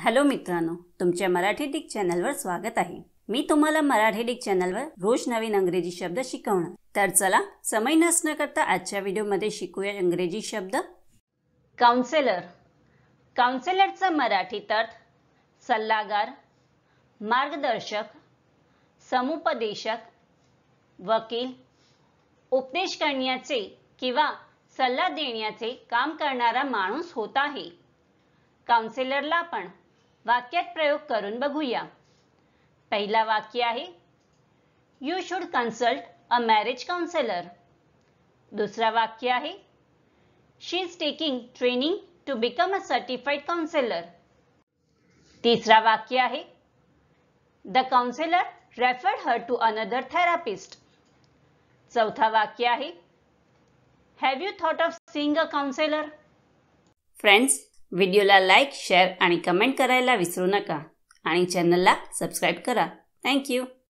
Hello मित्रांनो, तुमच्या Marathi Dick चॅनलवर स्वागत आहे। मी तुम्हाला मराठी डिक चॅनलवर रोज नवीन इंग्रजी शब्द शिकवणार। तर चला समय नष्ट न करता आजच्या व्हिडिओमध्ये शिकूया इंग्रजी शब्द। काउन्सिलर। काउन्सिलरचा मराठीत अर्थ सल्लागार, मार्गदर्शक, समुपदेशक, वकील, उपदेश करण्याचे किंवा सल्ला देण्याचे काम करणारा माणूस होत आहे। काउन्सिलरला आपण वाक्यात प्रयोग करून बघूया। पहिला वाक्य आहे you should consult a marriage counsellor. दुसरा वाक्य आहे she is taking training to become a certified counsellor. तिसरा वाक्य आहे the counsellor referred her to another therapist. चौथा वाक्य आहे have you thought of seeing a counsellor. Friends, व्हिडिओला लाईक, शेअर आणि कमेंट करायला विसरू नका आणि चॅनलला सबस्क्राइब करा। Thank you.